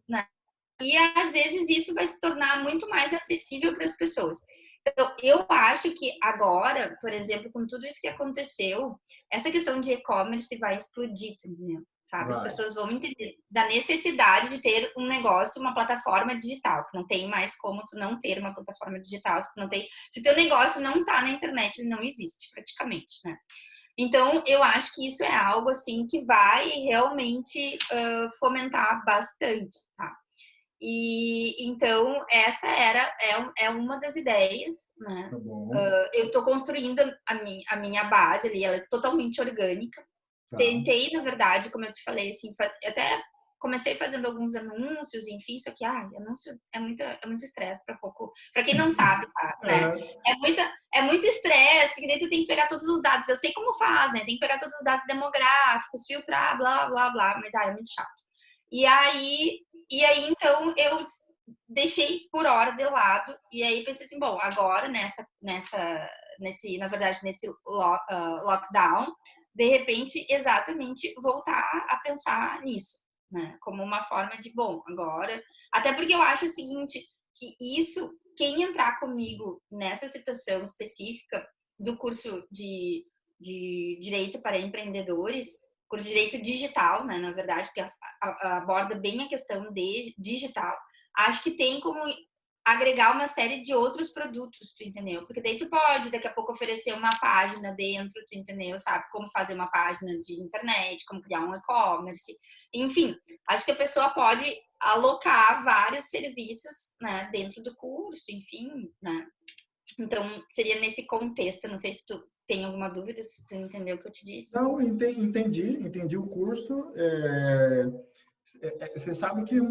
né? E às vezes isso vai se tornar muito mais acessível para as pessoas. Então, eu acho que agora, por exemplo, com tudo isso que aconteceu, essa questão de e-commerce vai explodir, entendeu? Sabe? As Vai. pessoas vão entender da necessidade de ter um negócio, uma plataforma digital. Não tem mais como tu não ter uma plataforma digital. Se tu não tem, se teu negócio não tá na internet, ele não existe praticamente, né? Então, eu acho que isso é algo assim que vai realmente fomentar bastante, tá? E então essa é uma das ideias, né? Tá bom. Eu estou construindo a minha base ali, ela é totalmente orgânica. Tá. Tentei, na verdade, como eu te falei, assim, até comecei fazendo alguns anúncios, enfim, só que anúncio é muito estresse para pouco, para quem não sabe, tá, né? Aham. É muito estresse, porque daí tu tem que pegar todos os dados. Eu sei como faz, né? Tem que pegar todos os dados demográficos, filtrar, blá blá blá, mas é muito chato. E aí, então, eu deixei por hora de lado, e aí pensei assim, bom, agora na verdade, nesse lockdown, de repente, exatamente voltar a pensar nisso, né? Como uma forma de, bom, agora. Até porque eu acho o seguinte, que isso, quem entrar comigo nessa situação específica do curso de Direito para Empreendedores, curso de Direito Digital, né, na verdade, porque aborda bem a questão de digital, acho que tem como agregar uma série de outros produtos, tu entendeu? Porque daí tu pode, daqui a pouco, oferecer uma página dentro, tu entendeu? Sabe? Como fazer uma página de internet, como criar um e-commerce. Enfim, acho que a pessoa pode alocar vários serviços, né, dentro do curso, enfim, né? Então, seria nesse contexto. Não sei se tu tem alguma dúvida, se tu entendeu o que eu te disse. Não, entendi o curso. Você sabe que tem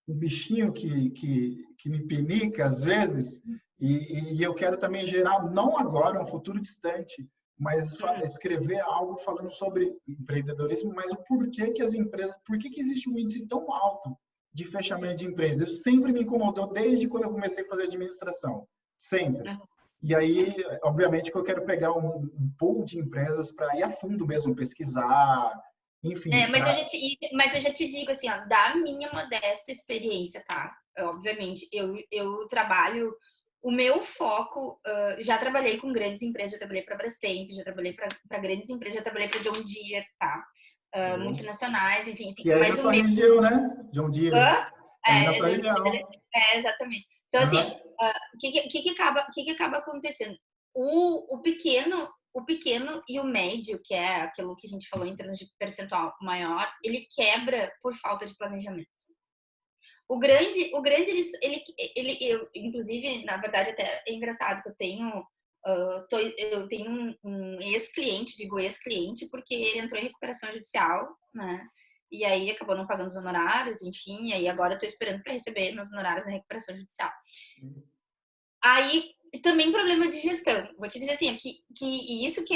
um bichinho que me pinica às vezes, e eu quero também gerar, não agora, um futuro distante, mas escrever algo falando sobre empreendedorismo, mas o porquê que as empresas, por que existe um índice tão alto de fechamento de empresas? Isso sempre me incomodou desde quando eu comecei a fazer administração, sempre. E aí, obviamente, que eu quero pegar um pool de empresas para ir a fundo mesmo, pesquisar, enfim, Mas eu já te digo assim, ó, da minha modesta experiência, tá? Obviamente, eu trabalho, o meu foco, já trabalhei com grandes empresas, já trabalhei para Brastemp, já trabalhei para grandes empresas, já trabalhei para John Deere, tá? Multinacionais, enfim, assim, que é aí na mas o sua meu... região, né? John Deere. Hã? É aí na sua região. Exatamente. Então, assim, Aham. o que acaba acontecendo? O pequeno e o médio, que é aquilo que a gente falou em termos de percentual maior, ele quebra por falta de planejamento. O grande eu, inclusive, na verdade, até é engraçado que eu tenho um ex-cliente, digo ex-cliente, porque ele entrou em recuperação judicial, né? E aí acabou não pagando os honorários, enfim, e aí agora eu tô esperando para receber meus honorários na recuperação judicial. Aí também problema de gestão. Vou te dizer assim, que isso que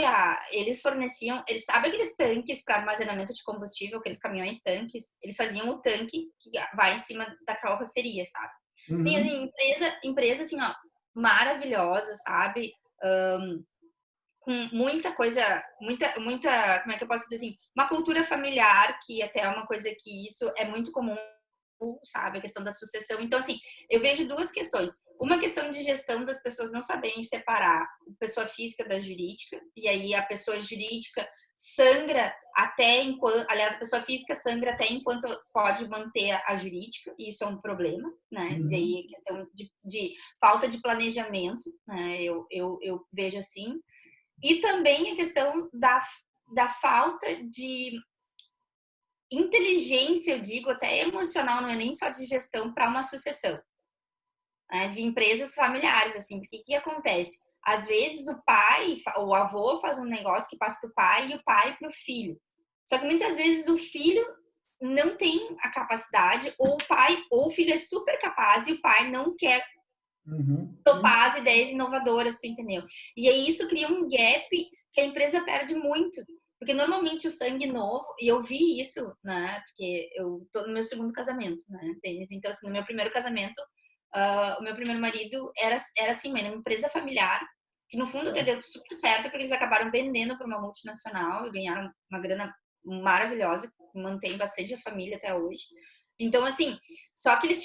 eles forneciam, eles sabem aqueles tanques para armazenamento de combustível, aqueles caminhões tanques, eles faziam o tanque que vai em cima da carroceria, sabe? Sim, Uhum. assim, empresa assim, ó, maravilhosa, sabe? Com muita coisa, muita, como é que eu posso dizer assim, uma cultura familiar, que até é uma coisa que isso é muito comum, sabe? A questão da sucessão. Então, assim, eu vejo duas questões. Uma questão de gestão das pessoas não saberem separar a pessoa física da jurídica, e aí a pessoa jurídica sangra até enquanto, aliás, a pessoa física sangra até enquanto pode manter a jurídica, e isso é um problema, né? E Uhum. aí a questão de falta de planejamento, né? Eu vejo assim. E também a questão da falta de inteligência, eu digo, até emocional, não é nem só de gestão, para uma sucessão, né, de empresas familiares, assim, porque o que acontece? Às vezes o avô faz um negócio que passa para o pai e o pai para o filho. Só que muitas vezes o filho não tem a capacidade, ou o filho é super capaz e o pai não quer Uhum. topar as ideias inovadoras, tu entendeu? E aí isso cria um gap que a empresa perde muito. Porque normalmente o sangue novo, e eu vi isso, né? Porque eu tô no meu segundo casamento, né, Denis? Então, assim, no meu primeiro casamento, o meu primeiro marido era assim, uma empresa familiar, que no fundo Tá. deu super certo, porque eles acabaram vendendo para uma multinacional e ganharam uma grana maravilhosa, mantém bastante a família até hoje. Então, assim, só que eles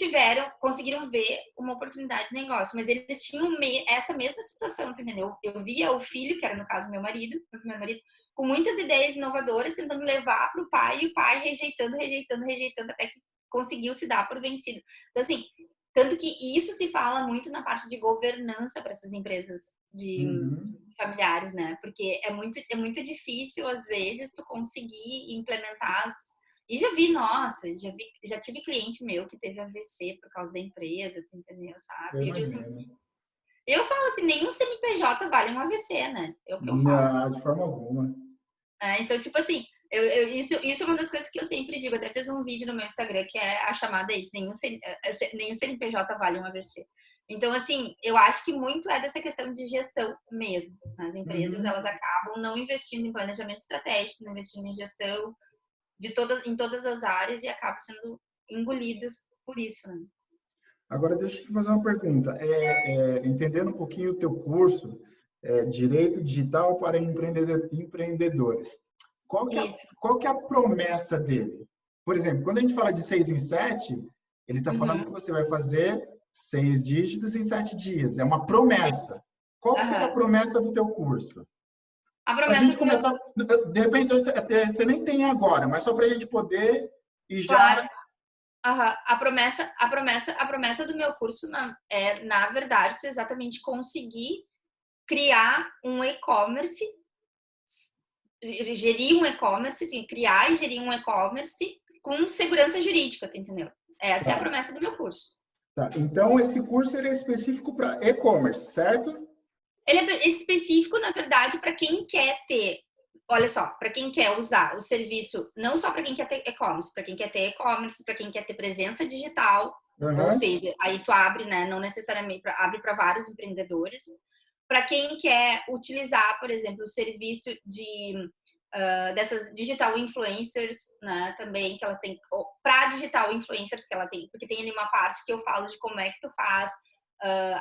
conseguiram ver uma oportunidade de negócio, mas eles tinham essa mesma situação, entendeu? Eu via o filho, que era no caso meu marido, com muitas ideias inovadoras, tentando levar para o pai, e o pai rejeitando, até que conseguiu se dar por vencido. Então, assim, tanto que isso se fala muito na parte de governança para essas empresas de familiares, né? Porque é muito difícil, às vezes, tu conseguir implementar E já tive cliente meu que teve AVC por causa da empresa, tu entendeu, Eu sabe? imagino. Eu falo assim, nenhum CNPJ vale um AVC, né? É o que eu falo. Não, de forma alguma. Então, tipo assim, isso é uma das coisas que eu sempre digo. Eu até fiz um vídeo no meu Instagram que é a chamada isso, nenhum CNPJ vale um AVC. Então, assim, eu acho que muito é dessa questão de gestão mesmo. As empresas, elas acabam não investindo em planejamento estratégico, não investindo em gestão em todas as áreas e acabam sendo engolidas por isso, né? Agora, deixa eu te fazer uma pergunta. Entendendo um pouquinho o teu curso, Direito Digital para Empreendedores, Isso. qual que é a promessa dele? Por exemplo, quando a gente fala de 6 em 7, ele está falando que você vai fazer 6 dígitos em 7 dias. É uma promessa. Qual que seria a promessa do teu curso? A Para a promessa gente do meu... começar, de repente você nem tem agora, mas só para a gente poder e já... Claro. A promessa do meu curso na verdade, tu exatamente conseguir criar um e-commerce, gerir um e-commerce, criar e gerir um e-commerce com segurança jurídica, tu entendeu? Essa é a promessa do meu curso. Tá. Então, esse curso ele é específico para e-commerce, certo? Ele é específico, na verdade, para quem quer ter, olha só, para quem quer usar o serviço, não só para quem quer ter e-commerce, para quem quer ter e-commerce, para quem quer ter presença digital, ou seja, aí tu abre, né, não necessariamente, abre para vários empreendedores. Para quem quer utilizar, por exemplo, o serviço dessas digital influencers, né, também, que elas têm, para digital influencers que ela tem, porque tem ali uma parte que eu falo de como é que tu faz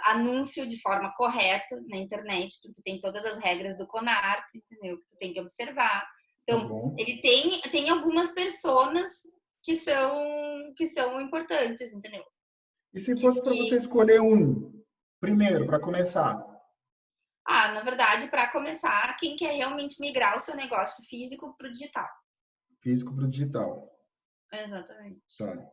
anúncio de forma correta na internet, tu tem todas as regras do CONAR, entendeu? Que tu tem que observar. Então, ele tem algumas personas que são importantes, entendeu? E se fosse para você escolher um, primeiro, para começar? Na verdade, para começar, quem quer realmente migrar o seu negócio físico para o digital. Físico para o digital. Exatamente. Tá.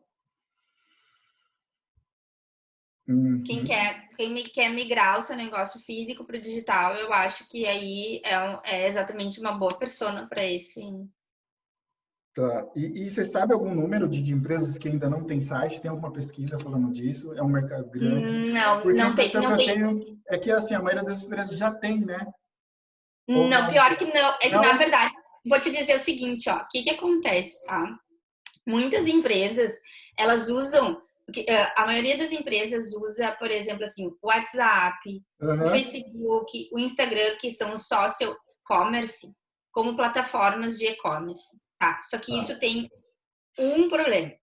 Quem quer migrar o seu negócio físico para o digital, eu acho que aí é exatamente uma boa persona para esse. Tá. E você sabe algum número de empresas que ainda não tem site? Tem alguma pesquisa falando disso? É um mercado grande? Porque a Não tem, impressão que não eu tem. tenho é que assim, a maioria das empresas já tem, né? Ou Não, não? pior que não. É que, na Não? verdade, vou te dizer o seguinte, ó. O que acontece, tá? Muitas empresas, elas usam... A maioria das empresas usa, por exemplo, assim, o WhatsApp, o Facebook, o Instagram, que são os social commerce, como plataformas de e-commerce, tá? Só que isso tem um problema.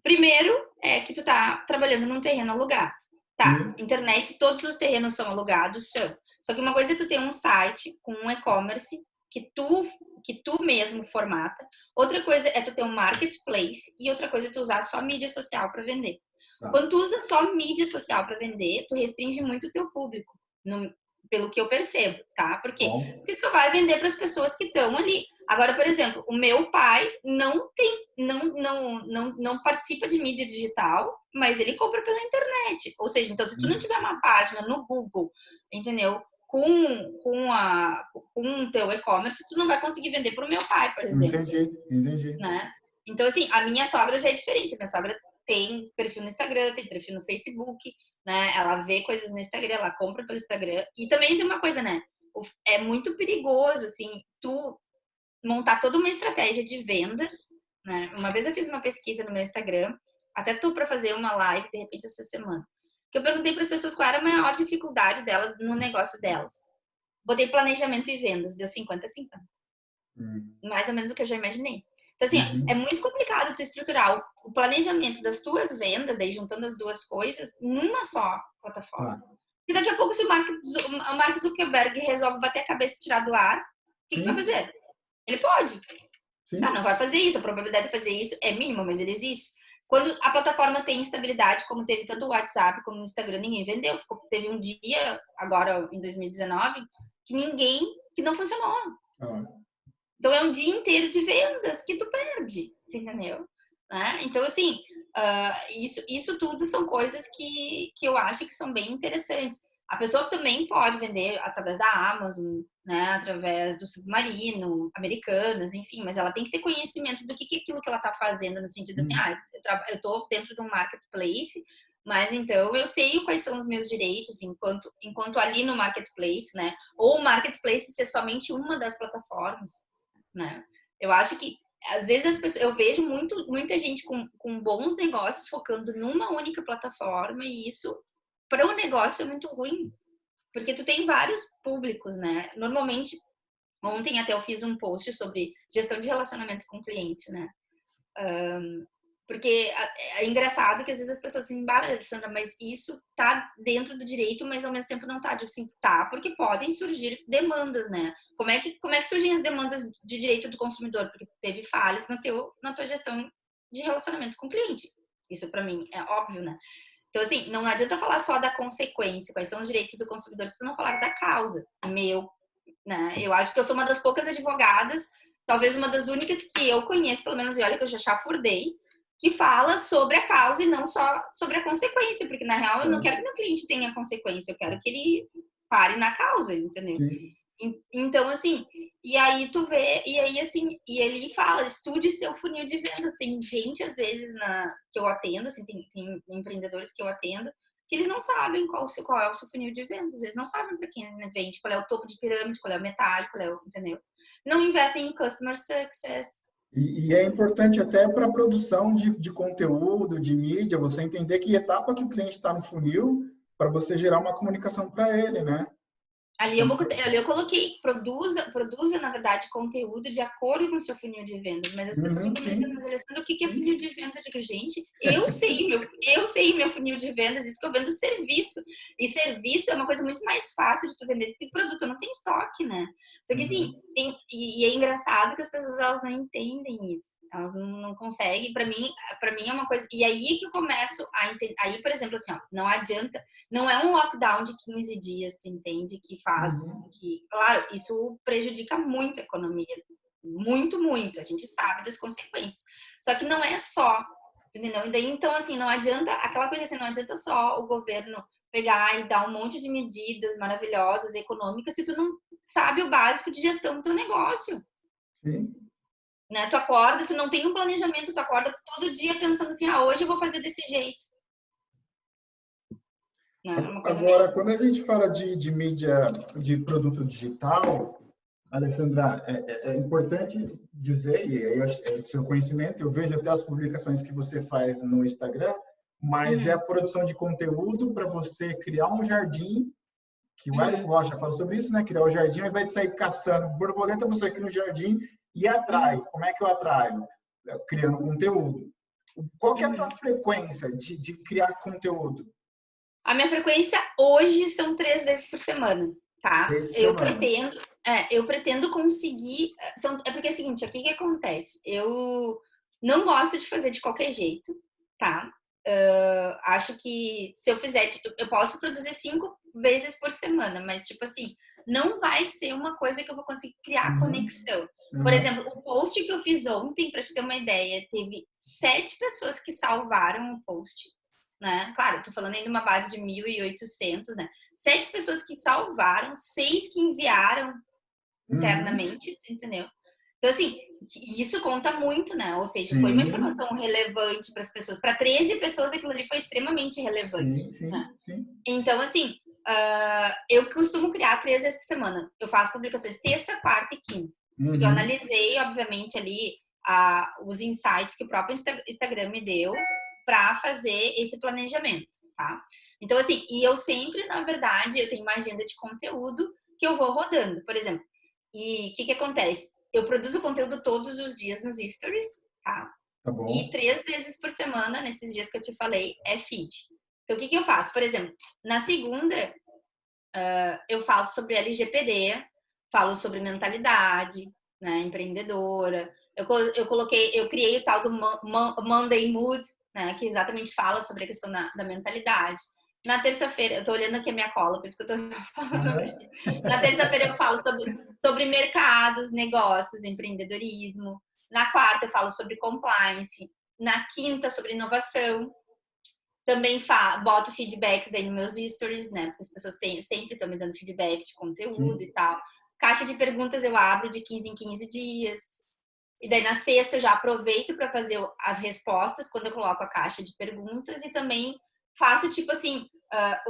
Primeiro é que tu tá trabalhando num terreno alugado. Tá, internet, todos os terrenos são alugados, são. Só que uma coisa é tu ter um site com um e-commerce que tu mesmo formata. Outra coisa é tu ter um marketplace e outra coisa é tu usar só mídia social para vender. Quando tu usa só mídia social para vender, tu restringe muito o teu público, pelo que eu percebo, tá? Por quê? Porque tu só vai vender para as pessoas que estão ali. Agora, por exemplo, o meu pai não participa de mídia digital, mas ele compra pela internet. Ou seja, então se tu não tiver uma página no Google, entendeu? Com o teu e-commerce, tu não vai conseguir vender para o meu pai, por exemplo. Entendi. Né? Então, assim, a minha sogra já é diferente. A minha sogra tem perfil no Instagram, tem perfil no Facebook, né? Ela vê coisas no Instagram, ela compra pelo Instagram. E também tem uma coisa, né? É muito perigoso, assim, tu montar toda uma estratégia de vendas, né? Uma vez eu fiz uma pesquisa no meu Instagram, até tô para fazer uma live de repente essa semana, que eu perguntei para as pessoas qual era a maior dificuldade delas no negócio delas. Botei planejamento e vendas, deu 50-50. Mais ou menos o que eu já imaginei. Então, assim, é muito complicado tu estruturar o planejamento das tuas vendas, daí juntando as duas coisas, numa só plataforma. E daqui a pouco, se o Mark Zuckerberg resolve bater a cabeça e tirar do ar, o que vai fazer? Ele pode. Sim. Não vai fazer isso. A probabilidade de fazer isso é mínima, mas ele existe. Quando a plataforma tem estabilidade, como teve tanto o WhatsApp como o Instagram, ninguém vendeu. Teve um dia, agora em 2019, que não funcionou. Ah. Então, é um dia inteiro de vendas que tu perde, entendeu? Né? Então, assim, isso tudo são coisas que eu acho que são bem interessantes. A pessoa também pode vender através da Amazon, né? Através do Submarino, Americanas, enfim, mas ela tem que ter conhecimento do que é aquilo que ela está fazendo, no sentido assim, eu estou dentro de um marketplace, mas então eu sei quais são os meus direitos enquanto ali no marketplace, né? Ou o marketplace ser somente uma das plataformas, né? Eu acho que às vezes as pessoas, eu vejo muita gente com bons negócios focando numa única plataforma, e isso para o negócio é muito ruim, porque tu tem vários públicos, né? Normalmente, ontem até eu fiz um post sobre gestão de relacionamento com o cliente, né? Porque é engraçado que às vezes as pessoas assim, Alessandra, mas isso tá dentro do direito, mas ao mesmo tempo não tá. Digo assim, tá, porque podem surgir demandas, né? Como é que surgem as demandas de direito do consumidor? Porque teve falhas na tua gestão de relacionamento com o cliente. Isso para mim é óbvio, né? Então, assim, não adianta falar só da consequência, quais são os direitos do consumidor, se tu não falar da causa. Né? Eu acho que eu sou uma das poucas advogadas, talvez uma das únicas que eu conheço, pelo menos, e olha que eu já chafurdei, que fala sobre a causa e não só sobre a consequência, porque na real eu não quero que meu cliente tenha consequência, eu quero que ele pare na causa, entendeu? Sim. Então, assim, e aí tu vê, e aí assim, e ele fala, estude seu funil de vendas. Tem gente, às vezes, que eu atendo, assim, tem empreendedores que eu atendo, que eles não sabem qual é o seu funil de vendas, eles não sabem para quem vende, qual é o topo de pirâmide, qual é o metade, entendeu? Não investem em customer success. E é importante até para a produção de conteúdo, de mídia, você entender que etapa que o cliente está no funil para você gerar uma comunicação para ele, né? Ali eu coloquei, produza, na verdade, conteúdo de acordo com o seu funil de vendas. Mas as pessoas ficam me dizendo, mas Alessandra, o que é funil de vendas? Eu digo, gente, eu sei meu funil de vendas, isso que eu vendo serviço. E serviço é uma coisa muito mais fácil de tu vender do que produto, não tem estoque, né? Só que assim, e é engraçado que as pessoas elas não entendem isso. Elas não conseguem. Para mim é uma coisa. E aí que eu começo a entender. Aí, por exemplo, assim, ó, não adianta. Não é um lockdown de 15 dias, tu entende? Que faz. Claro, isso prejudica muito a economia. Muito, muito. A gente sabe das consequências. Só que não é só. Entendeu? E daí, então, assim, não adianta. Aquela coisa assim, não adianta só o governo pegar e dar um monte de medidas maravilhosas, econômicas, se tu não sabe o básico de gestão do teu negócio. Sim. Né? Tu acorda, tu não tem um planejamento, tu acorda todo dia pensando assim, hoje eu vou fazer desse jeito. Né? Agora, quando a gente fala de mídia, de produto digital, Alessandra, é importante dizer, e aí é do seu conhecimento, eu vejo até as publicações que você faz no Instagram, mas é a produção de conteúdo para você criar um jardim, que o Érico Rocha fala sobre isso, né? Criar o jardim, ao invés de sair caçando borboleta, você cria um jardim e atrai. Como é que eu atraio? Criando conteúdo. Qual que é a tua frequência de criar conteúdo? A minha frequência hoje são 3 vezes por semana, tá? 3 por semana. Eu pretendo conseguir. É porque é o seguinte, o que acontece? Eu não gosto de fazer de qualquer jeito, tá? Acho que se eu fizer, eu posso produzir 5 vezes por semana, mas tipo assim, não vai ser uma coisa que eu vou conseguir criar conexão. Por exemplo, o post que eu fiz ontem, para te ter uma ideia, teve 7 pessoas que salvaram o post. Né? Claro, tô falando aí de uma base de 1.800, né? 7 pessoas que salvaram, 6 que enviaram internamente, entendeu? Então, assim, isso conta muito, né? Ou seja, foi uma informação relevante para as pessoas. Para 13 pessoas, aquilo ali foi extremamente relevante. Né? Então, assim, eu costumo criar 3 vezes por semana. Eu faço publicações terça, quarta e quinta. Eu analisei, obviamente, ali os insights que o próprio Instagram me deu para fazer esse planejamento, tá? Então, assim, e eu sempre, na verdade, eu tenho uma agenda de conteúdo que eu vou rodando. Por exemplo, e o que acontece? Eu produzo conteúdo todos os dias nos stories, tá? bom. E 3 vezes por semana, nesses dias que eu te falei, é feed. Então, o que eu faço? Por exemplo, na segunda, eu falo sobre LGPD, falo sobre mentalidade, né, empreendedora, Eu criei o tal do Monday Mood, né, que exatamente fala sobre a questão da mentalidade. Na terça-feira, eu tô olhando aqui a minha cola, por isso que eu tô falando. Na terça-feira eu falo sobre mercados, negócios, empreendedorismo. Na quarta eu falo sobre compliance. Na quinta, sobre inovação. Também boto feedbacks daí nos meus stories, né? Porque as pessoas sempre estão me dando feedback de conteúdo e tal. Caixa de perguntas eu abro de 15 em 15 dias. E daí na sexta eu já aproveito para fazer as respostas quando eu coloco a caixa de perguntas e também faço tipo assim,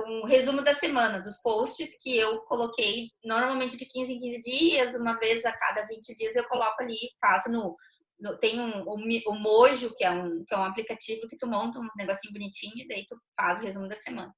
um resumo da semana, dos posts que eu coloquei normalmente de 15 em 15 dias, uma vez a cada 20 dias eu coloco ali, faço tem o Mojo, que é um aplicativo que tu monta uns negocinho bonitinho e daí tu faz o resumo da semana.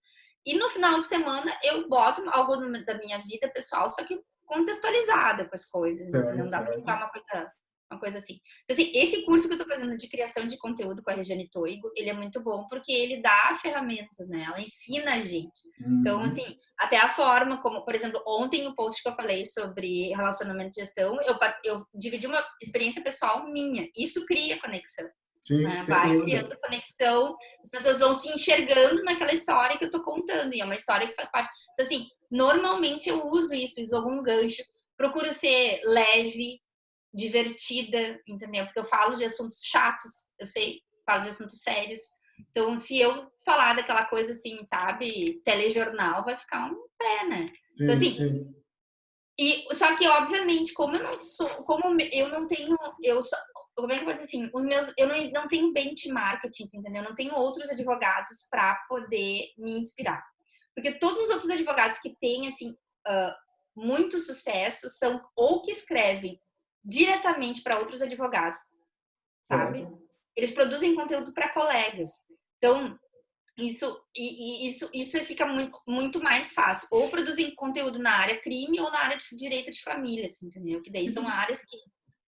E no final de semana eu boto algo da minha vida pessoal, só que contextualizada com as coisas, entendeu? Não dá para botar uma coisa assim. Então, assim, esse curso que eu tô fazendo de criação de conteúdo com a Regiane Toigo, ele é muito bom porque ele dá ferramentas, né? Ela ensina a gente. Então, assim, até a forma como, por exemplo, ontem o post que eu falei sobre relacionamento de gestão, eu dividi uma experiência pessoal minha. Isso cria conexão. Sim, né? Vai criando conexão, as pessoas vão se enxergando naquela história que eu tô contando, e é uma história que faz parte. Então, assim, normalmente eu uso algum gancho, procuro ser leve, divertida, entendeu? Porque eu falo de assuntos chatos, eu sei, falo de assuntos sérios. Então, se eu falar daquela coisa assim, sabe, telejornal, vai ficar um pé, né? Então, assim, só que, obviamente, como eu não tenho, como é que eu vou dizer assim, eu não tenho benchmarking, entendeu? Eu não tenho outros advogados para poder me inspirar. Porque todos os outros advogados que têm, assim, muito sucesso são ou que escrevem diretamente para outros advogados, sabe? Eles produzem conteúdo para colegas. Então, isso fica muito, muito mais fácil. Ou produzem conteúdo na área crime ou na área de direito de família, entendeu? Que daí são áreas que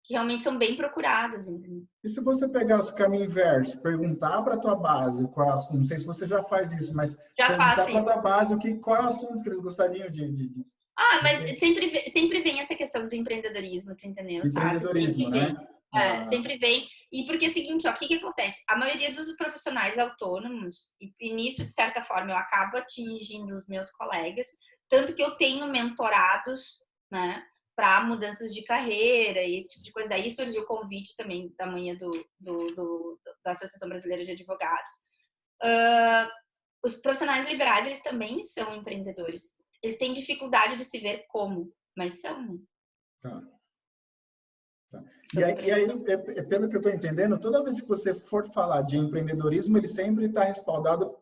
realmente são bem procuradas, entendeu? E se você pegar o caminho inverso, perguntar para a tua base, não sei se você já faz isso, mas já perguntar para a tua base qual é o assunto que eles gostariam de... mas sempre vem essa questão do empreendedorismo, tu entendeu? Empreendedorismo, Sempre vem. né? Sempre vem. E porque é o seguinte, ó, o que acontece? A maioria dos profissionais autônomos, e nisso, de certa forma, eu acabo atingindo os meus colegas, tanto que eu tenho mentorados, né, para mudanças de carreira e esse tipo de coisa. Daí surgiu o convite também da manhã da Associação Brasileira de Advogados. Os profissionais liberais, eles também são empreendedores. Eles têm dificuldade de se ver como, mas são. Tá. E aí, pelo que eu estou entendendo, toda vez que você for falar de empreendedorismo, ele sempre está respaldado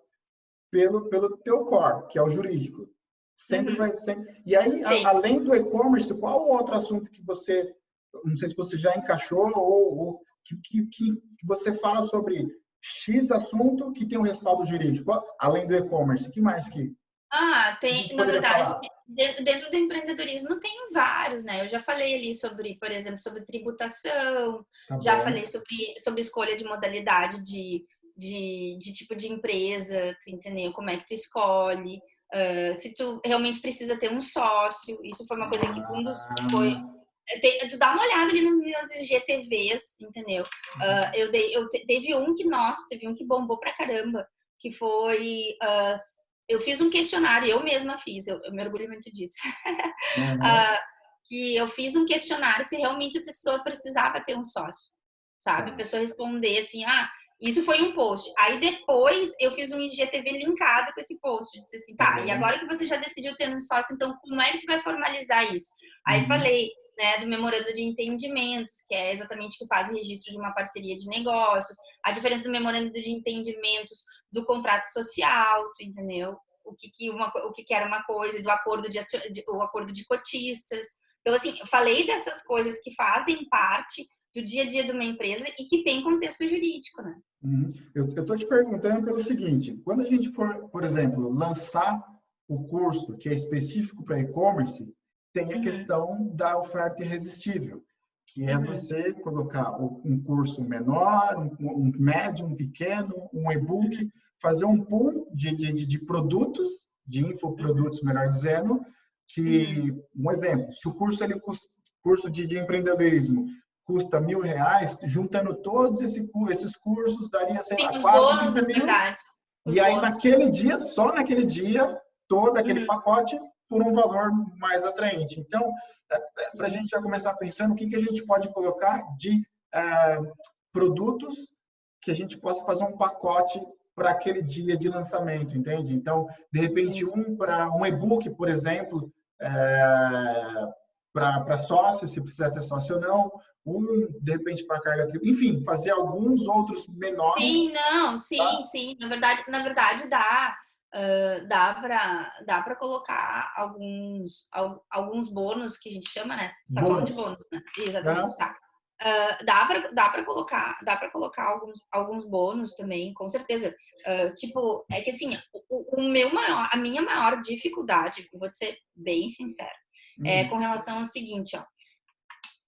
pelo teu core, que é o jurídico. Sempre vai ser. E aí, além do e-commerce, qual o outro assunto que você, não sei se você já encaixou ou que você fala sobre X assunto que tem um respaldo jurídico, além do e-commerce? Que mais que? Tem, na verdade, dentro do empreendedorismo tem vários, né? Eu já falei ali sobre, por exemplo, sobre tributação, já falei sobre escolha de modalidade de tipo de empresa, tu entendeu? Como é que tu escolhe, se tu realmente precisa ter um sócio, isso foi uma coisa que tu dá uma olhada ali nos meus IGTVs, entendeu? Teve um que bombou pra caramba, que foi eu fiz um questionário, eu mesma fiz, eu me orgulho muito disso. Que eu fiz um questionário se realmente a pessoa precisava ter um sócio, sabe? A pessoa responder assim, isso foi um post. Aí depois eu fiz um IGTV linkado com esse post. Disse assim, e agora que você já decidiu ter um sócio, então como é que tu vai formalizar isso? Aí falei, né, do memorando de entendimentos, que é exatamente o que faz o registro de uma parceria de negócios, a diferença do memorando de entendimentos do contrato social, tu entendeu? O que era uma coisa, do acordo o acordo de cotistas. Então, assim, eu falei dessas coisas que fazem parte do dia a dia de uma empresa e que tem contexto jurídico, né? Eu estou te perguntando pelo seguinte, quando a gente for, por exemplo, lançar o curso que é específico para e-commerce, tem a questão da oferta irresistível, que é você colocar um curso menor, um médio, um pequeno, um e-book, fazer um pool de produtos, de infoprodutos, melhor dizendo, que, um exemplo, se o curso curso de empreendedorismo custa R$ 1.000, juntando todos esses cursos, daria, sei Tem lá, os 4, bônus, 5 na mil. verdade. Os E aí, bônus. naquele dia, só naquele dia, todo aquele Uhum. pacote por um valor mais atraente. Então, para a gente já começar pensando o que a gente pode colocar de produtos que a gente possa fazer um pacote para aquele dia de lançamento, entende? Então, de repente, para um e-book, por exemplo, para sócio, se precisar ter sócio ou não, de repente, para carga tributária, enfim, fazer alguns outros menores. Sim, não, tá? sim. Na verdade dá. Dá para colocar alguns bônus que a gente chama, né? Tá falando de Bônus. bônus, né? Exatamente, tá. Dá para colocar alguns bônus também, com certeza. Tipo, é que assim, a minha maior dificuldade, eu vou te ser bem sincera, é com relação ao seguinte, ó.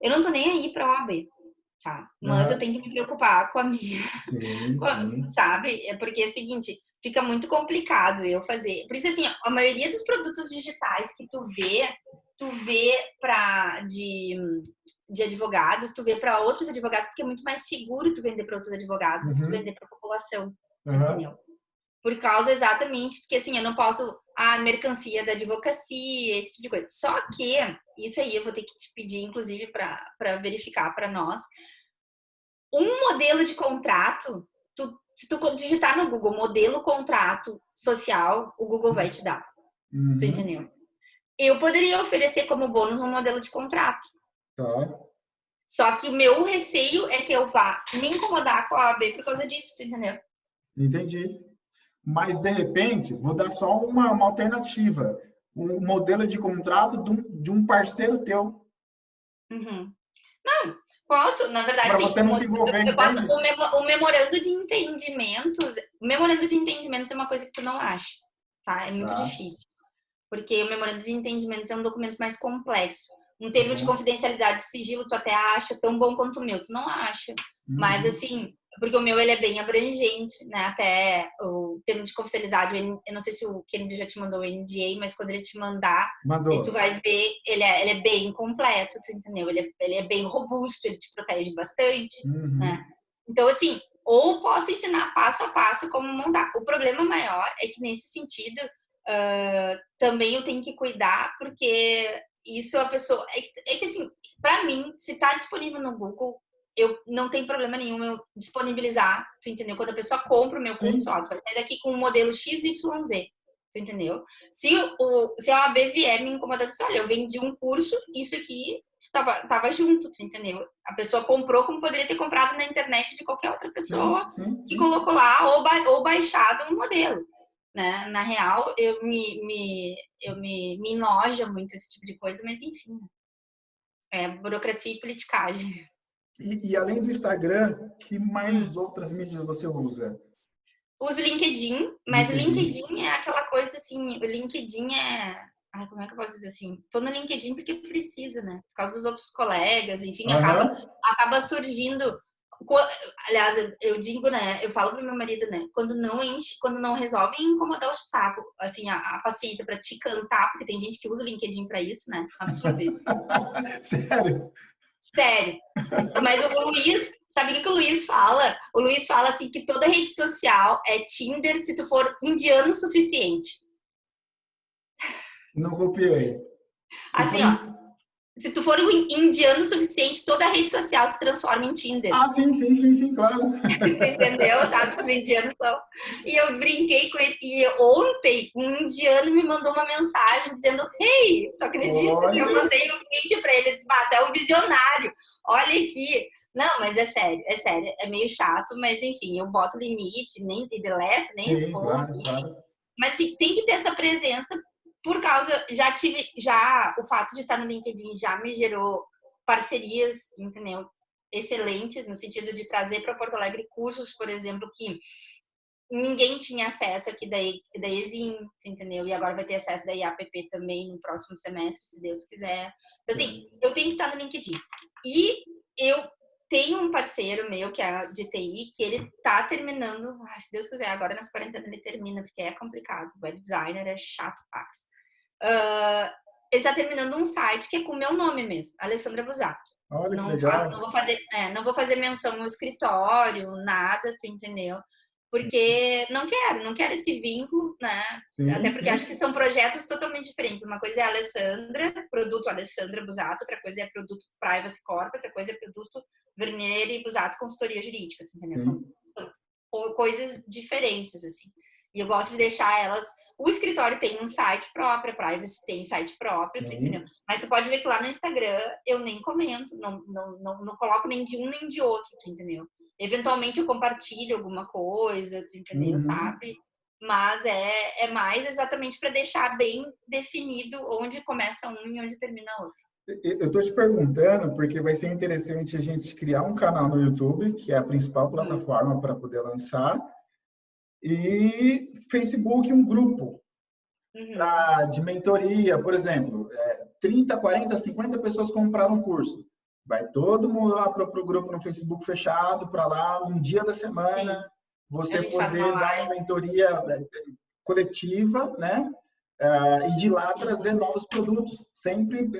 Eu não tô nem aí pra OAB, tá? Mas eu tenho que me preocupar com a minha, Sim, sim. sabe? É porque é o seguinte, fica muito complicado eu fazer. Por isso, assim, a maioria dos produtos digitais que tu vê de advogados, tu vê para outros advogados, porque é muito mais seguro tu vender para outros advogados do que tu vender para a população, tu entendeu? Por causa exatamente, porque assim, eu não posso, mercancia da advocacia, esse tipo de coisa. Só que, isso aí eu vou ter que te pedir, inclusive, para verificar para nós, um modelo de contrato, se tu digitar no Google modelo contrato social, o Google vai te dar. Tu entendeu? Eu poderia oferecer como bônus um modelo de contrato. Tá. Só que o meu receio é que eu vá me incomodar com a OAB por causa disso, tu entendeu? Entendi. Mas, de repente, vou dar só uma alternativa. Um modelo de contrato de um parceiro teu. Uhum. Não, posso, na verdade, Para sim. você não se envolver, Eu posso. entende? O memorando de entendimentos. O memorando de entendimentos é uma coisa que tu não acha, tá? É muito Tá. difícil. Porque o memorando de entendimentos é um documento mais complexo. Um termo de Uhum. confidencialidade de sigilo tu até acha tão bom quanto o meu, tu não acha. Mas Uhum. assim, porque o meu ele é bem abrangente, né? Até o termo de confidencialidade, eu não sei se o Kennedy já te mandou o NDA, mas quando ele te mandar, tu Mandou. vai ver, ele é bem completo, tu entendeu? Ele é bem robusto, ele te protege bastante, né? Uhum. Então, assim, ou posso ensinar passo a passo como montar. O problema maior é que nesse sentido, também eu tenho que cuidar, porque isso a pessoa. É que assim, para mim, se está disponível no Google, eu não tem problema nenhum eu disponibilizar, tu entendeu? Quando a pessoa compra o meu curso, Sim. ó, tu vai sair daqui com um modelo XYZ, tu entendeu? Se a OAB vier me incomodando, assim, olha, eu vendi um curso, isso aqui tava junto, tu entendeu? A pessoa comprou como poderia ter comprado na internet de qualquer outra Sim, pessoa sim, que sim. colocou lá ou baixado um modelo. Né? Na real, me enoja muito esse tipo de coisa, mas enfim, é burocracia e politicagem. E além do Instagram, que Hum. mais outras mídias você usa? Uso o LinkedIn, mas o LinkedIn. LinkedIn é aquela coisa assim, o LinkedIn é. Ai, como é que eu posso dizer assim? Tô no LinkedIn porque preciso, né? Por causa dos outros colegas, enfim, acaba, Aham. acaba surgindo. Aliás, eu digo, né? Eu falo pro meu marido, né? Quando não resolve incomodar o saco, assim, a paciência pra te cantar, porque tem gente que usa o LinkedIn pra isso, né? Absurdo isso. Sério? Sério. Mas o Luiz, sabe o que o Luiz fala? O Luiz fala assim que toda rede social é Tinder se tu for indiano o suficiente. Não copiei. Se for Assim, ó, se tu for um indiano o suficiente, toda rede social se transforma em Tinder. Ah, sim, sim, sim, sim, claro. Tu entendeu? Sabe que os indianos são. E eu brinquei com ele. E ontem, um indiano me mandou uma mensagem dizendo: Hey, tu acredita que eu Olha, mandei um vídeo pra eles? É um visionário. Olha aqui. Não, mas é sério, é meio chato, mas enfim, eu boto limite, nem deleto, nem sim, respondo, claro, enfim. claro. Mas sim, tem que ter essa presença por causa, o fato de estar no LinkedIn já me gerou parcerias, entendeu? Excelentes, no sentido de trazer para Porto Alegre cursos, por exemplo, que ninguém tinha acesso aqui da Exim, entendeu? E agora vai ter acesso da IAPP também no próximo semestre, se Deus quiser. Então, assim, Certo. eu tenho que estar no LinkedIn. E eu tenho um parceiro meu, que é de TI, que ele tá terminando, se Deus quiser, agora nas quarentenas ele termina, porque é complicado. O web designer é chato, pax. Ele tá terminando um site que é com o meu nome mesmo, Alessandra Busato. Olha que Não faço, legal. não vou fazer menção no escritório, nada, tu entendeu? Porque não quero esse vínculo, né? Até Sim, porque acho sim. que são projetos totalmente diferentes. Uma coisa é a Alessandra, produto Alessandra Busato, outra coisa é produto Privacy Corp, outra coisa é produto Vernier e Busato Consultoria Jurídica, entendeu? Sim. São coisas diferentes, assim. E eu gosto de deixar elas. O escritório tem um site próprio, a Privacy tem site próprio, entendeu? Sim. Mas tu pode ver que lá no Instagram eu nem comento, não coloco nem de um nem de outro, tu entendeu? Eventualmente eu compartilho alguma coisa, tu entendeu, Uhum. sabe? Mas é mais exatamente para deixar bem definido onde começa um e onde termina outro. Eu estou te perguntando porque vai ser interessante a gente criar um canal no YouTube, que é a principal Uhum. plataforma para poder lançar, e Facebook, um grupo Uhum. de mentoria, por exemplo, 30, 40, 50 pessoas compraram um curso. Vai todo mundo lá para o grupo no Facebook fechado, para lá, um dia da semana, Sim, a você gente faz uma poder dar uma live. mentoria coletiva, né? E de lá trazer novos produtos. Sempre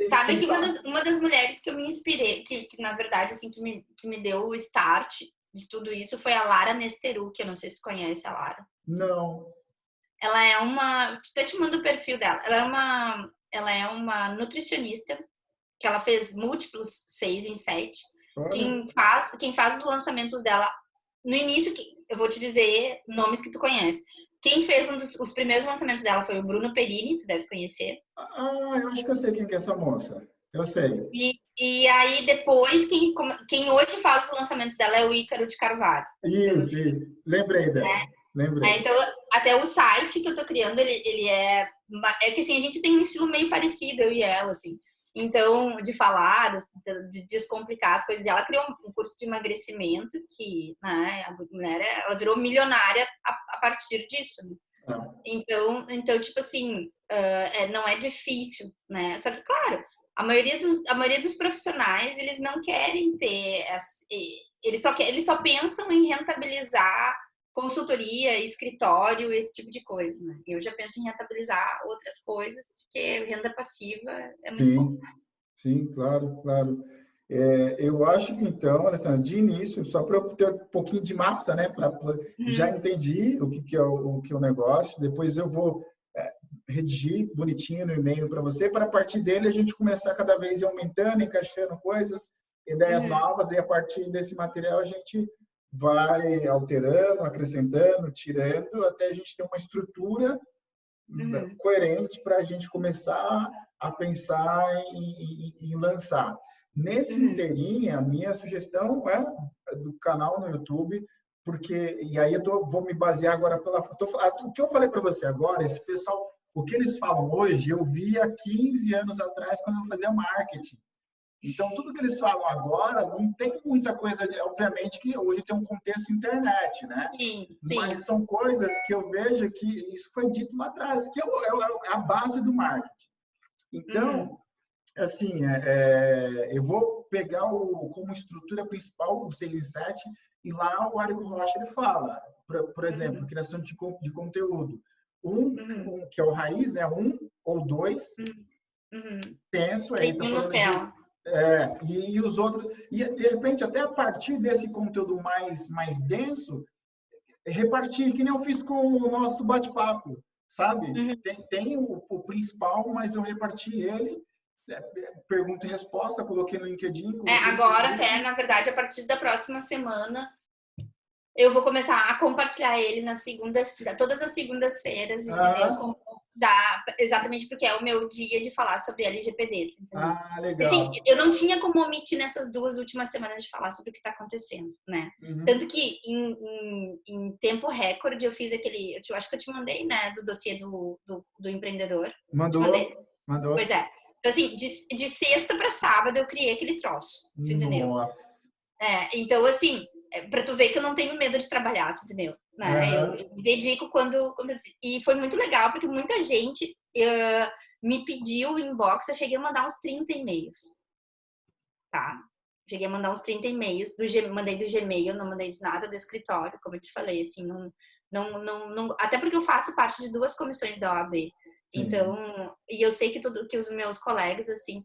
Sabe que tentar. uma das mulheres que eu me inspirei, que na verdade, assim, que me deu o start de tudo isso foi a Lara Nesteru, que eu não sei se tu conhece a Lara. Não. Ela é uma. Até te mando o perfil dela. Ela é uma nutricionista que ela fez múltiplos 6 em 7. Olha. Quem faz os lançamentos dela no início, eu vou te dizer nomes que tu conhece. Quem fez os primeiros lançamentos dela foi o Bruno Perini, tu deve conhecer. Eu acho que eu sei quem que é essa moça. Eu sei. E aí depois, quem hoje faz os lançamentos dela é o Ícaro de Carvalho. Então, Isso, assim, lembrei dela. Lembrei. então, até o site que eu tô criando, ele é. É que assim, a gente tem um estilo meio parecido, eu e ela, assim. Então, de falar, de descomplicar as coisas. Ela criou um curso de emagrecimento que, né, a mulher, ela virou milionária a partir disso. Né? Ah, Então, tipo assim, não é difícil, né? Só que, claro, a maioria dos profissionais, eles não querem ter, eles só pensam em rentabilizar consultoria, escritório, esse tipo de coisa, né? Eu já penso em rentabilizar outras coisas, porque renda passiva é muito bom. sim, sim, claro, claro. Eu acho que então, Alessandra, de início, só para eu ter um pouquinho de massa, né? Já Uhum, entendi o que é o negócio, depois eu vou redigir bonitinho no e-mail para você, para a partir dele a gente começar cada vez ir aumentando, encaixando coisas, ideias uhum, novas, e a partir desse material a gente vai alterando, acrescentando, tirando, até a gente ter uma estrutura uhum, coerente para a gente começar a pensar em lançar. Nesse uhum, inteirinho, a minha sugestão é do canal no YouTube, porque, e aí vou me basear agora o que eu falei para você agora, esse pessoal, o que eles falam hoje, eu vi há 15 anos atrás, quando eu fazia marketing. Então, tudo que eles falam agora não tem muita coisa, obviamente que hoje tem um contexto internet, né? sim, Mas sim. são coisas que eu vejo que isso foi dito lá atrás, que é a base do marketing. Uhum, Então, assim, eu vou pegar como estrutura principal o 6 em 7 e lá o Érico Rocha ele fala, por exemplo, uhum, criação de conteúdo. uhum, Que é o raiz, né? Um ou dois, uhum, uhum. tenso, aí Sim, está no falando de Nutella. e os outros, e de repente, até a partir desse conteúdo mais denso, repartir, que nem eu fiz com o nosso bate-papo, sabe? Uhum. Tem o principal, mas eu reparti ele, pergunta e resposta, coloquei no LinkedIn, coloquei no Agora, Facebook. até, na verdade, a partir da próxima semana, eu vou começar a compartilhar ele todas as segundas-feiras, entendeu? Ah, Exatamente porque é o meu dia de falar sobre LGPD, entendeu? Assim, legal. eu não tinha como omitir nessas 2 últimas semanas de falar sobre o que está acontecendo, né? Uhum. Tanto que em tempo recorde eu fiz eu acho que eu te mandei, né, do dossiê do empreendedor. Te mandei? Mandou, Pois mandou. é. Então, assim, de sexta para sábado eu criei aquele troço, entendeu? Nossa. Então, assim, pra tu ver que eu não tenho medo de trabalhar, tu entendeu? Né? Aham. Eu me dedico e foi muito legal, porque muita gente me pediu inbox, eu cheguei a mandar uns 30 e-mails, tá? Cheguei a mandar uns 30 e-mails, mandei do Gmail, não mandei de nada do escritório, como eu te falei, assim, até porque eu faço parte de 2 comissões da OAB. Então, Sim. e eu sei que os meus colegas, assim,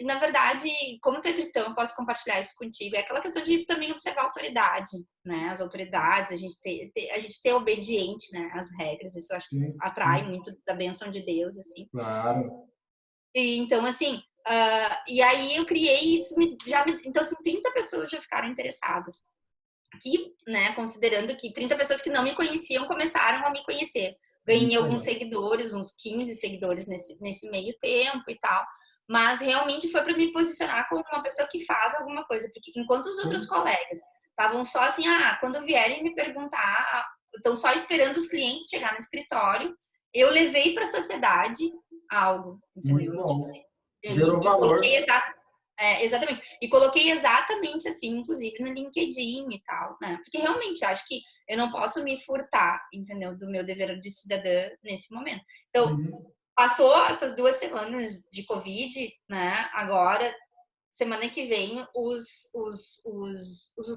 Na verdade, como tu é cristão, eu posso compartilhar isso contigo. É aquela questão de também observar a autoridade, né? As autoridades, a gente ter obediente, né? Às regras. Isso eu acho que Sim, atrai sim, muito da bênção de Deus, assim. claro. E, então, assim, e aí eu criei isso, então, assim, 30 pessoas já ficaram interessadas. Que, né, considerando que 30 pessoas que não me conheciam começaram a me conhecer. Ganhei Muito alguns legal. seguidores, uns 15 seguidores nesse meio tempo e tal. Mas realmente foi para me posicionar como uma pessoa que faz alguma coisa. Porque enquanto os outros Sim. colegas estavam só assim, quando vierem me perguntar, estão só esperando os clientes chegar no escritório, eu levei para a sociedade algo, Muito entendeu? E, tipo assim, bom. Gerou e coloquei valor. exatamente. E coloquei exatamente assim, inclusive no LinkedIn e tal, né? Porque realmente acho que eu não posso me furtar, entendeu? Do meu dever de cidadã nesse momento. Então, Uhum. passou essas 2 semanas de Covid, né? Agora, semana que vem, os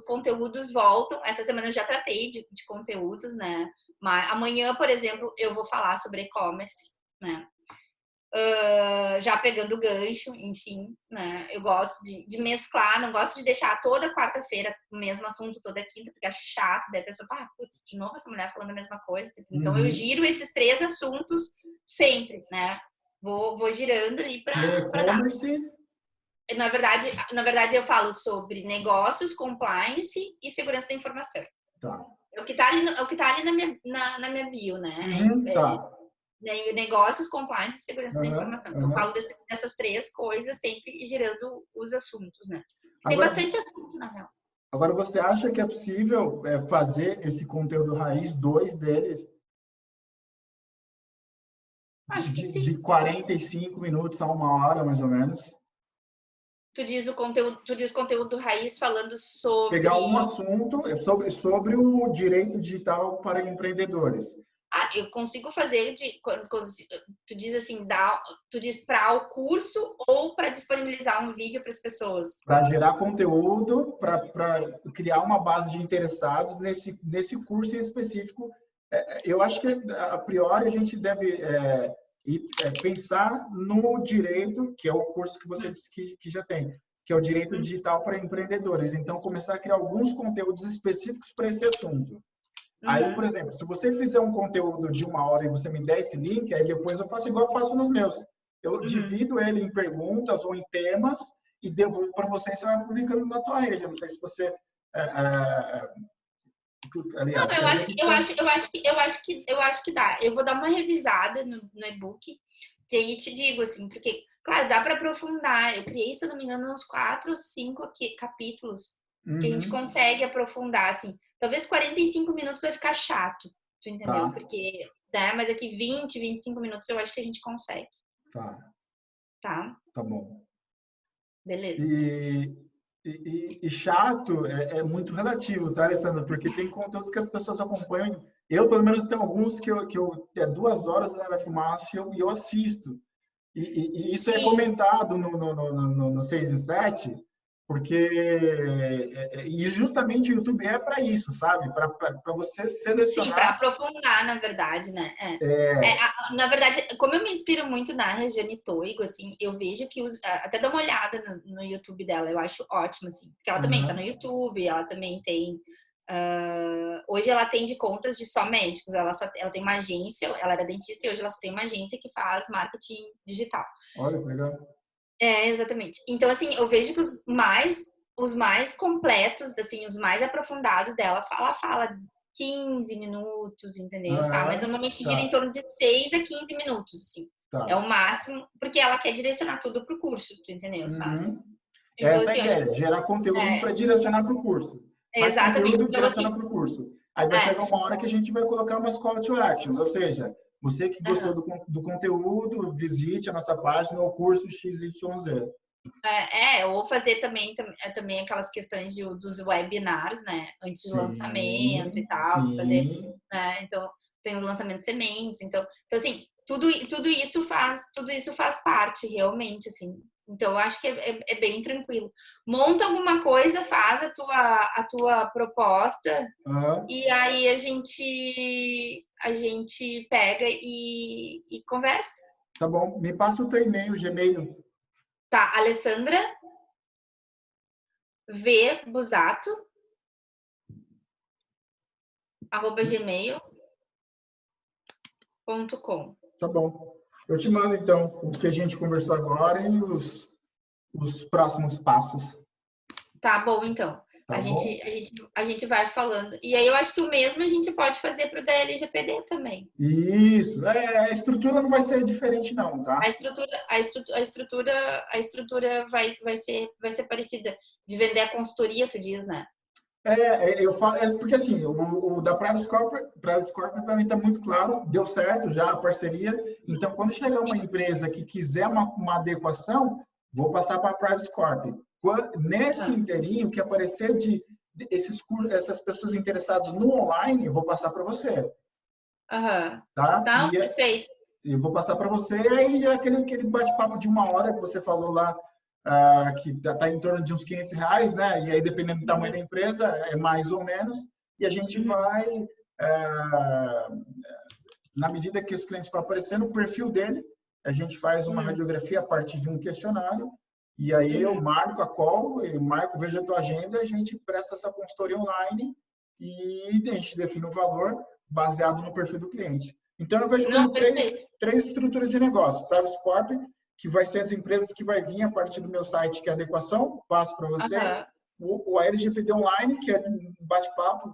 conteúdos voltam. Essa semana eu já tratei de conteúdos, né? Mas amanhã, por exemplo, eu vou falar sobre e-commerce, né? Já pegando o gancho, enfim, né? Eu gosto de mesclar, não gosto de deixar toda quarta-feira o mesmo assunto, toda quinta, porque acho chato, daí a pessoa, putz, de novo essa mulher falando a mesma coisa. Então eu Uhum. giro esses 3 assuntos sempre, né? Vou girando ali Que é para dar. e-commerce. Na verdade, eu falo sobre negócios, compliance e segurança da informação. Tá. É o que tá ali na minha bio, né? Uhum, tá. Negócios, compliance e segurança da Aham, informação. Então, eu aham. falo dessas 3 coisas sempre girando os assuntos, né? Tem Agora, bastante assunto, na real. agora, você acha que é possível fazer esse conteúdo raiz, dois deles, Acho que de sim. 45 minutos a 1 hora, mais ou menos? Tu diz conteúdo raiz falando Pegar um sobre. assunto sobre o direito digital para empreendedores. Eu consigo fazer tu diz assim, tu diz para o curso ou para disponibilizar um vídeo para as pessoas? Para gerar conteúdo, para criar uma base de interessados nesse curso em específico. Eu acho que, a priori, a gente deve pensar no direito, que é o curso que você Uhum, disse que já tem, que é o direito uhum, digital para empreendedores. Então, começar a criar alguns conteúdos específicos para esse assunto. Aí, por uhum, exemplo, se você fizer um conteúdo de 1 hora e você me der esse link, aí depois eu faço igual eu faço nos meus. Eu uhum. divido ele em perguntas ou em temas e devolvo para você e você vai publicando na tua rede. Eu não sei se você, Não, aliás, eu quero ver o acho, que eu você... acho, eu acho que dá. Eu vou dar uma revisada no e-book, e aí te digo assim, porque, claro, dá para aprofundar. Eu criei, se eu não me engano, uns 4 ou 5 capítulos que a gente Uhum, consegue aprofundar, assim. Talvez 45 minutos vai ficar chato, tu entendeu? tá, Porque, né, mas aqui 25 minutos eu acho que a gente consegue, tá, tá? tá bom. Beleza. E chato é muito relativo, tá, Alessandro? Porque tem conteúdos que as pessoas acompanham. Eu, pelo menos, tenho alguns que é 2 horas, né, na fumaça e eu assisto. E isso é Sim, comentado no 6 e 7, porque e justamente o YouTube é para isso, sabe? Para você sim, para selecionar. aprofundar, na verdade, né? Na verdade, como eu me inspiro muito na Regiane Toigo, assim, eu vejo que até dá uma olhada no YouTube dela, eu acho ótimo, assim, porque ela também tá no Aham, YouTube, ela também tem. Hoje ela atende contas de só médicos, ela tem uma agência, ela era dentista e hoje ela só tem uma agência que faz marketing digital. olha que legal. Exatamente. Então, assim, eu vejo que os mais completos, assim, os mais aprofundados dela, ela fala de 15 minutos, entendeu? Sabe? Mas Aham, normalmente gira em tá, torno de 6 a 15 minutos, assim. É tá. o máximo, porque ela quer direcionar tudo pro curso, tu entendeu, sabe? Uhum. Então, Essa é a assim, eu acho ideia, gerar que conteúdos para direcionar para o curso. Faz exatamente. conteúdo, Então, direciona assim, para o curso. Aí vai chegar é, uma hora que a gente vai colocar umas call to actions, ou seja, você que gostou aham. do conteúdo, visite a nossa página ou curso XYZ. Ou fazer também aquelas questões dos webinars, né? Antes do lançamento e Sim, tal, fazer, sim, né? Então, tem os lançamentos de sementes, então assim, tudo isso faz parte, realmente, assim. Então, eu acho que é bem tranquilo. Monta alguma coisa, faz a tua proposta, aham, e aí a gente pega e conversa. tá bom. Me passa o teu e-mail, Gmail. Tá, Alessandra V Busato @gmail.com. Tá bom. Eu te mando, então, o que a gente conversou agora e os próximos passos. Tá bom, então. Tá bom? A gente vai falando. E aí eu acho que o mesmo a gente pode fazer para o da LGPD também. Isso. A estrutura não vai ser diferente, não, tá? A estrutura vai ser parecida. De vender a consultoria, tu diz, né? Eu falo, porque assim, o da Privacy Corp para mim está muito claro, deu certo já a parceria. Então, quando chegar uma empresa que quiser uma adequação, vou passar para a Privacy Corp. Nesse inteirinho que aparecer essas pessoas interessadas no online, eu vou passar para você. Tá? Tá, perfeito. Eu vou passar para você, e aí aquele bate-papo de 1 hora que você falou lá, que está em torno de uns R$ 500, né? E aí, dependendo do tamanho da empresa, é mais ou menos. E a gente vai, na medida que os clientes vão aparecendo, o perfil dele, a gente faz uma radiografia a partir de um questionário, e aí eu marco a call, vejo a tua agenda, a gente presta essa consultoria online e a gente define o valor baseado no perfil do cliente. Então, eu vejo como três estruturas de negócio. Privacy Corp, que vai ser as empresas que vai vir a partir do meu site, que é a adequação, passo para vocês. O LGPD Online, que é um bate-papo,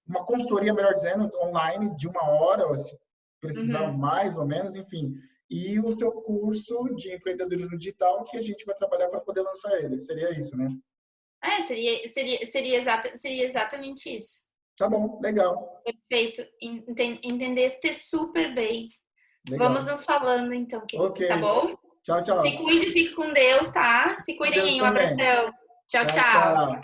uma consultoria, melhor dizendo, online, de 1 hora, ou se precisar mais ou menos, enfim. E o seu curso de empreendedorismo digital, que a gente vai trabalhar para poder lançar ele. Seria isso, né? Seria exatamente isso. Tá bom, legal. Perfeito. Entendeste super bem. Legal. Vamos nos falando, então, querido. Ok. Tá bom? Tchau, tchau. Se cuide, fique com Deus, tá? Se cuidem aí. Um abração. Tchau, tchau.